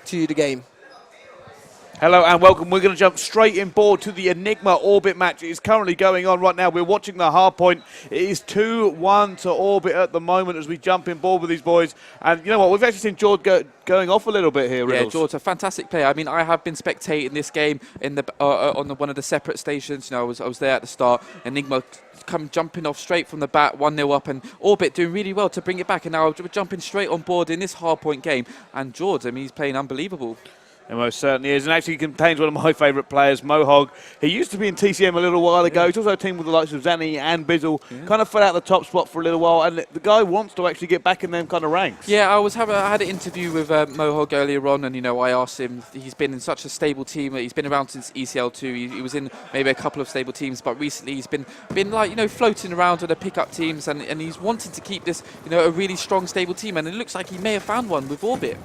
to the game. Hello and welcome. We're going to jump straight in board to the eNigma Orbit match. It is currently going on right now. We're watching the hard point. It is 2-1 to Orbit at the moment as we jump in board with these boys. And you know what? We've actually seen George going off a little bit here. Yeah, George, a fantastic player. I mean, I have been spectating this game in the on one of the separate stations. You know, I was there at the start. eNigma come jumping off straight from the bat, 1-0 up, and Orbit doing really well to bring it back. And now we're jumping straight on board in this hard point game. And George, I mean, he's playing unbelievable. It most certainly is, and actually contains one of my favourite players, Mohog. He used to be in TCM a little while ago. He's also teamed with the likes of Zanny and Bizzle. Kind of fell out the top spot for a little while, and the guy wants to actually get back in them kind of ranks. Yeah, I had an interview with Mohog earlier on, and you know, I asked him. He's been in such a stable team. He's been around since ECL2. He was in maybe a couple of stable teams, but recently he's been like, you know, floating around with the pickup teams, and he's wanting to keep this, you know, a really strong stable team, and it looks like he may have found one with Orbit.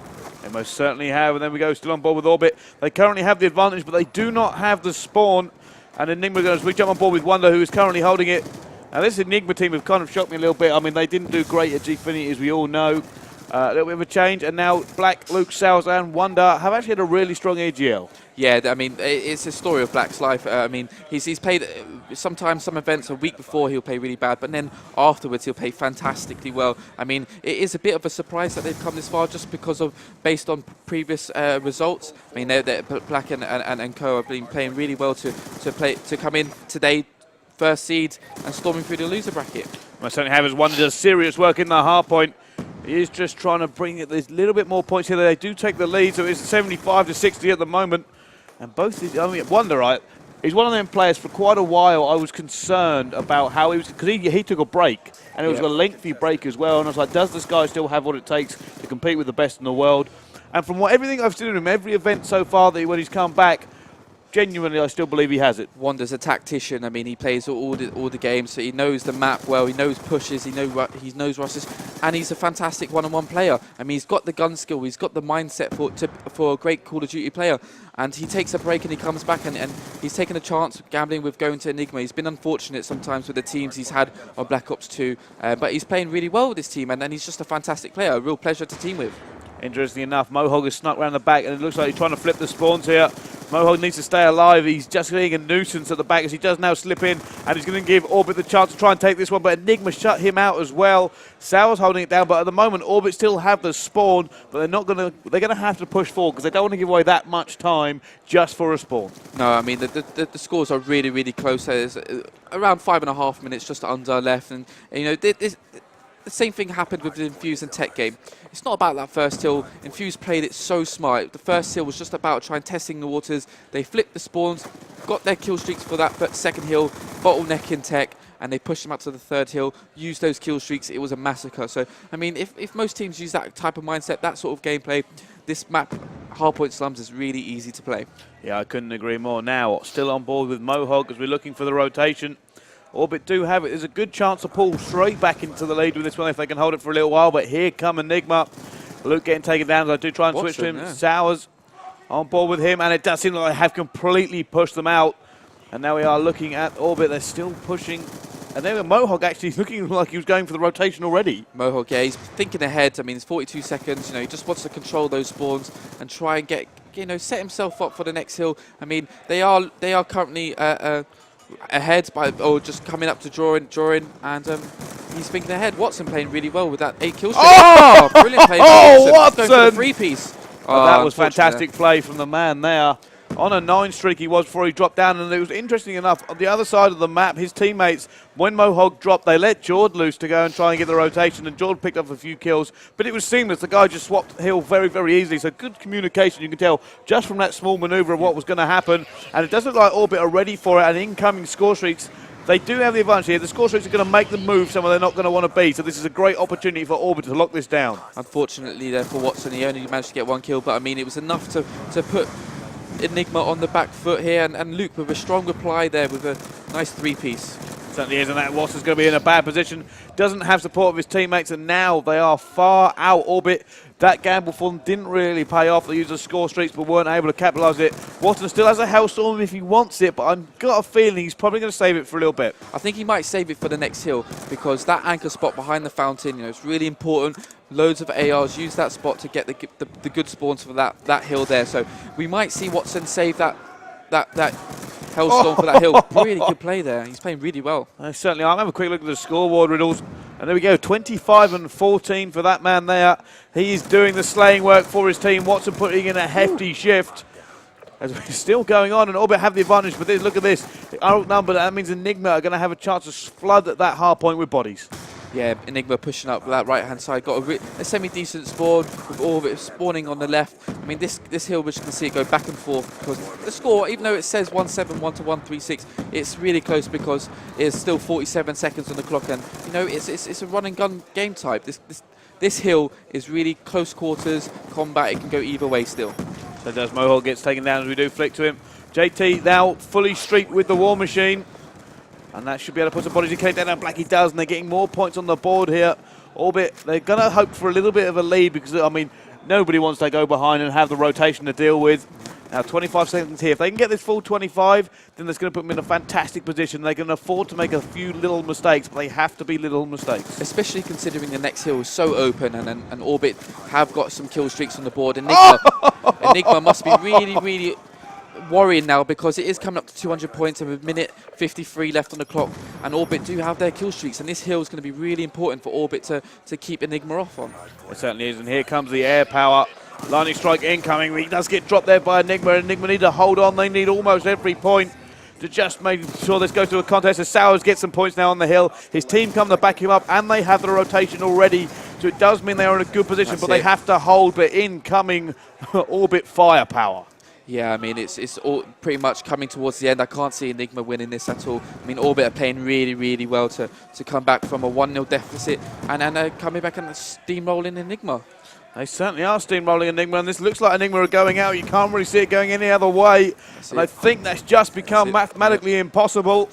They most certainly have, and then we go still on board with Orbit. They currently have the advantage, but they do not have the spawn. And eNigma goes, we jump on board with Wonder, who is currently holding it. Now this eNigma team have kind of shocked me a little bit. I mean, they didn't do great at Gfinity, as we all know. A little bit of a change, and now Black, Luke, Sales, and Wonder have actually had a really strong EGL. Yeah, I mean, it's a story of Black's life. I mean, he's played sometimes some events a week before he'll play really bad, but then afterwards he'll play fantastically well. I mean, it is a bit of a surprise that they've come this far just because of, based on previous results. I mean, Black and Co have been playing really well to come in today, first seed, and storming through the loser bracket. I certainly have as Wonder does serious work in the hard point. He is just trying to bring it. There's a little bit more points here. They do take the lead, so it's 75 to 60 at the moment. And both these, I mean, Wonder, right? He's one of them players for quite a while. I was concerned about how he was, because he took a break, and it was a lengthy break as well. And I was like, does this guy still have what it takes to compete with the best in the world? And from everything I've seen of him, every event so far that when he's come back, genuinely, I still believe he has it. Wander's a tactician. I mean, he plays all the games, so he knows the map well. He knows pushes. He knows rushes, and he's a fantastic one-on-one player. I mean, he's got the gun skill. He's got the mindset for a great Call of Duty player. And he takes a break and he comes back, and he's taken a chance gambling with going to eNigma. He's been unfortunate sometimes with the teams he's had on Black Ops 2, but he's playing really well with this team, and he's just a fantastic player. A real pleasure to team with. Interestingly enough, Mohog has snuck around the back, and it looks like he's trying to flip the spawns here. Mohog needs to stay alive. He's just being a nuisance at the back as he does now slip in, and he's going to give Orbit the chance to try and take this one, but eNigma shut him out as well. Sauer's holding it down, but at the moment, Orbit still have the spawn, but they're going to have to push forward because they don't want to give away that much time just for a spawn. No, I mean, the scores are really, really close. There's around 5.5 minutes just under left, and you know, the same thing happened with the Infuse and Tech game. It's not about that first hill. Infuse played it so smart. The first hill was just about trying testing the waters. They flipped the spawns, got their kill streaks for that second hill, bottlenecking Tech, and they pushed them up to the third hill, used those kill streaks. It was a massacre. So, I mean, if most teams use that type of mindset, that sort of gameplay, this map, Hardpoint Slums, is really easy to play. Yeah, I couldn't agree more. Now, still on board with Mohog as we're looking for the rotation. Orbit do have it. There's a good chance to pull straight back into the lead with this one if they can hold it for a little while. But here come eNigma. Luke getting taken down. I do try and switch to him. Yeah. Sowers on board with him. And it does seem like they have completely pushed them out. And now we are looking at Orbit. They're still pushing. And then Mohog actually looking like he was going for the rotation already. Mohog, yeah, he's thinking ahead. I mean, it's 42 seconds. You know, he just wants to control those spawns and try and get, you know, set himself up for the next hill. I mean, they are currently ahead or just coming up to drawing, and he's thinking ahead. Watson playing really well with that 8 kill streak. Oh, brilliant play. Watson! Going for the 3-piece. Oh, that was fantastic play from the man there. On a 9 streak he was before he dropped down, and it was interesting enough, on the other side of the map, his teammates, when Mohog dropped, they let Jord loose to go and try and get the rotation, and Jord picked up a few kills, but it was seamless. The guy just swapped hill very, very easily, so good communication, you can tell, just from that small manoeuvre of what was going to happen, and it does look like Orbit are ready for it, and incoming score streaks, they do have the advantage here. The score streaks are going to make them move somewhere they're not going to want to be, so this is a great opportunity for Orbit to lock this down. Unfortunately there for Watson, he only managed to get 1 kill, but I mean, it was enough to put eNigma on the back foot here, and Luke with a strong reply there with a nice 3-piece. Certainly is, and that Watson's going to be in a bad position. Doesn't have support of his teammates, and now they are far out. Orbit that gamble for them didn't really pay off. They used the score streaks but weren't able to capitalise it. Watson still has a Hellstorm if he wants it, but I've got a feeling he's probably going to save it for a little bit. I think he might save it for the next hill because that anchor spot behind the fountain, it's really important. Loads of ARs use that spot to get the good spawns for that hill there. So we might see Watson save that Hellstorm for that hill. Really good play there. He's playing really well. Certainly. I'll have a quick look at the scoreboard, Riddles. And there we go, 25 and 14 for that man there. He's doing the slaying work for his team. Watson putting in a hefty shift. As we're still going on, and Orbit have the advantage, but look at this. They are outnumbered. That means eNigma are going to have a chance to flood at that hard point with bodies. Yeah, eNigma pushing up that right-hand side. Got a semi-decent spawn with Orbit spawning on the left. I mean, this hill, we're just going to see it go back and forth because the score, even though it says 171 to 136, it's really close because it's still 47 seconds on the clock, and it's a run-and-gun game type. This hill is really close quarters combat. It can go either way still. So does Mohawk, gets taken down as we do flick to him. JT now fully streaked with the War Machine. And that should be able to put some bodies in K down. Blackie does, and they're getting more points on the board here. Orbit, they're going to hope for a little bit of a lead because, I mean, nobody wants to go behind and have the rotation to deal with. Now, 25 seconds here. If they can get this full 25, then that's going to put them in a fantastic position. They can afford to make a few little mistakes, but they have to be little mistakes. Especially considering the next hill is so open, and Orbit have got some kill streaks on the board. eNigma must be really, really worrying now because it is coming up to 200 points and with minute 53 left on the clock, and Orbit do have their kill streaks, and this hill is going to be really important for Orbit to keep eNigma off on. It certainly is, and here comes the air power. Lightning strike incoming. He does get dropped there by eNigma. eNigma need to hold on. They need almost every point to just make sure this goes to a contest. As Sowers gets some points now on the hill. His team come to back him up, and they have the rotation already. So it does mean they are in a good position, but they have to hold. But incoming Orbit firepower. Yeah, I mean, it's all pretty much coming towards the end. I can't see eNigma winning this at all. I mean, Orbit are playing really, really well to come back from a 1-0 deficit and coming back and steamrolling eNigma. They certainly are steamrolling eNigma, and this looks like eNigma are going out. You can't really see it going any other way. And I think that's just become mathematically impossible.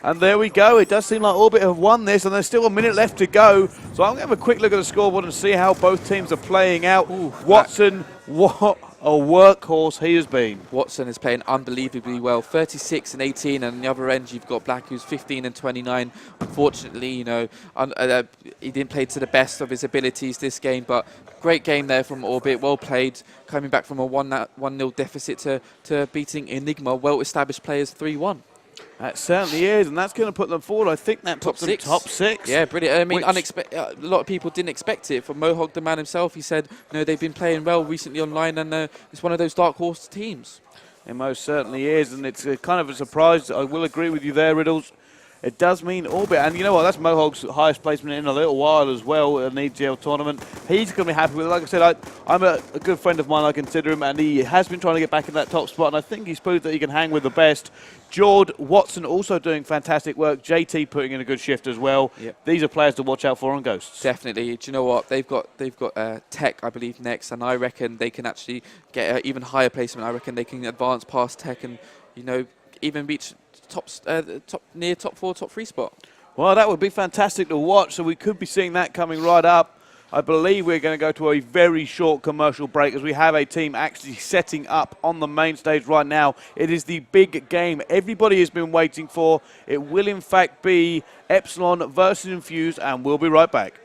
And there we go. It does seem like Orbit have won this, and there's still a minute left to go. So I'm going to have a quick look at the scoreboard and see how both teams are playing out. Ooh, Watson, what a workhorse he has been. Watson is playing unbelievably well. 36 and 18, and on the other end you've got Black, who's 15 and 29. Unfortunately, he didn't play to the best of his abilities this game, but great game there from Orbit. Well played, coming back from a 1-0 deficit to beating eNigma, well-established players 3-1. That certainly is, and that's going to put them forward. I think that puts them top six. Yeah, brilliant. I mean, a lot of people didn't expect it. From Mohawk, the man himself, he said, they've been playing well recently online, and it's one of those dark horse teams. It most certainly is, and it's kind of a surprise. I will agree with you there, Riddles. It does mean Orbit, and you know what, that's Mohawk's highest placement in a little while as well in an EGL tournament. He's going to be happy with it. Like I said, I'm a good friend of mine, I consider him, and he has been trying to get back in that top spot, and I think he's proved that he can hang with the best. Jord, Watson also doing fantastic work. JT putting in a good shift as well. Yep. These are players to watch out for on Ghosts. Definitely. Do you know what? They've got Tech, I believe, next, and I reckon they can actually get an even higher placement. I reckon they can advance past Tech and, even reach near top 4, top 3 spot. Well, that would be fantastic to watch, so we could be seeing that coming right up. I believe we're going to go to a very short commercial break as we have a team actually setting up on the main stage right now. It is the big game everybody has been waiting for. It will in fact be Epsilon versus Infused, and we'll be right back.